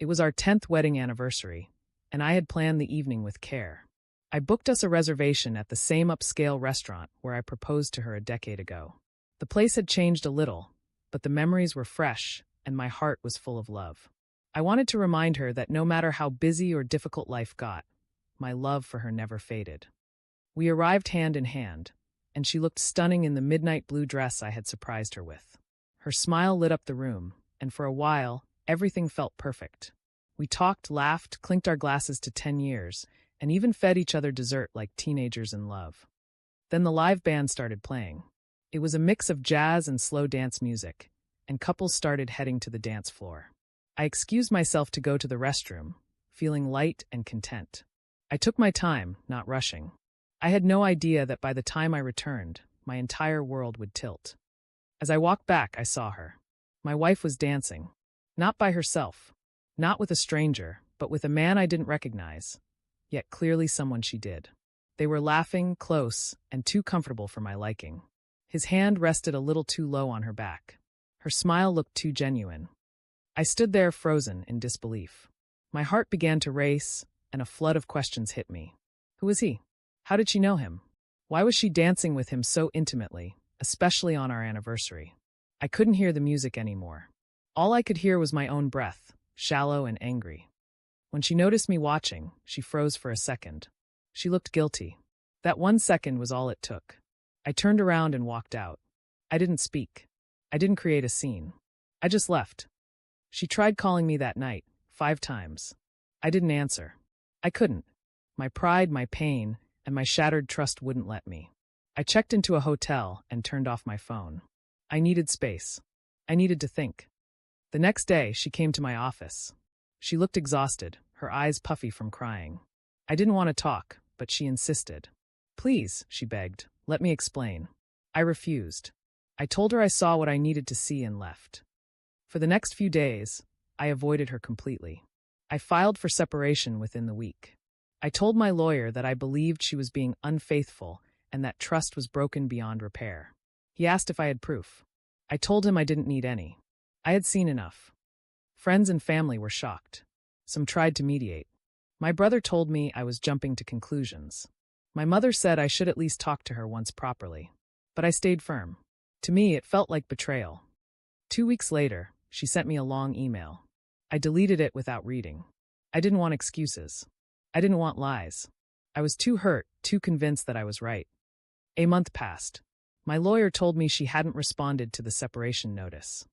It was our 10th wedding anniversary, and I had planned the evening with care. I booked us a reservation at the same upscale restaurant where I proposed to her a decade ago. The place had changed a little, but the memories were fresh, and my heart was full of love. I wanted to remind her that no matter how busy or difficult life got, my love for her never faded. We arrived hand in hand, and she looked stunning in the midnight blue dress I had surprised her with. Her smile lit up the room, and for a while, everything felt perfect. We talked, laughed, clinked our glasses to 10 years, and even fed each other dessert like teenagers in love. Then the live band started playing. It was a mix of jazz and slow dance music, and couples started heading to the dance floor. I excused myself to go to the restroom, feeling light and content. I took my time, not rushing. I had no idea that by the time I returned, my entire world would tilt. As I walked back, I saw her. My wife was dancing. Not by herself. Not with a stranger, but with a man I didn't recognize, yet clearly someone she did. They were laughing, close, and too comfortable for my liking. His hand rested a little too low on her back. Her smile looked too genuine. I stood there frozen in disbelief. My heart began to race, and a flood of questions hit me. Who was he? How did she know him? Why was she dancing with him so intimately, especially on our anniversary? I couldn't hear the music anymore. All I could hear was my own breath, shallow and angry. When she noticed me watching, she froze for a second. She looked guilty. That 1 second was all it took. I turned around and walked out. I didn't speak. I didn't create a scene. I just left. She tried calling me that night, 5 times. I didn't answer. I couldn't. My pride, my pain, and my shattered trust wouldn't let me. I checked into a hotel and turned off my phone. I needed space. I needed to think. The next day, she came to my office. She looked exhausted, her eyes puffy from crying. I didn't want to talk, but she insisted. Please, she begged, let me explain. I refused. I told her I saw what I needed to see and left. For the next few days, I avoided her completely. I filed for separation within the week. I told my lawyer that I believed she was being unfaithful and that trust was broken beyond repair. He asked if I had proof. I told him I didn't need any. I had seen enough. Friends and family were shocked. Some tried to mediate. My brother told me I was jumping to conclusions. My mother said I should at least talk to her once properly. But I stayed firm. To me, it felt like betrayal. 2 weeks later, she sent me a long email. I deleted it without reading. I didn't want excuses. I didn't want lies. I was too hurt, too convinced that I was right. A month passed. My lawyer told me she hadn't responded to the separation notice.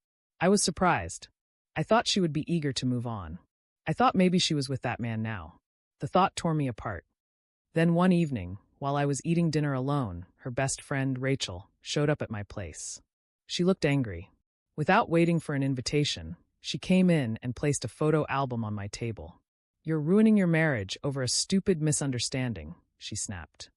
I was surprised. I thought she would be eager to move on. I thought maybe she was with that man now. The thought tore me apart. Then one evening, while I was eating dinner alone, her best friend, Rachel, showed up at my place. She looked angry. Without waiting for an invitation, she came in and placed a photo album on my table. You're ruining your marriage over a stupid misunderstanding, she snapped.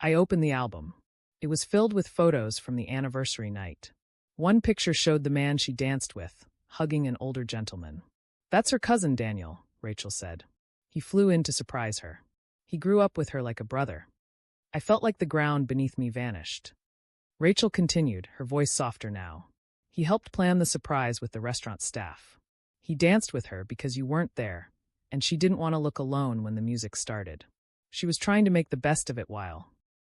I opened the album. It was filled with photos from the anniversary night. One picture showed the man she danced with, hugging an older gentleman. That's her cousin, Daniel, Rachel said. He flew in to surprise her. He grew up with her like a brother. I felt like the ground beneath me vanished. Rachel continued, her voice softer now. He helped plan the surprise with the restaurant staff. He danced with her because you weren't there, and she didn't want to look alone when the music started. She was trying to make the best of it while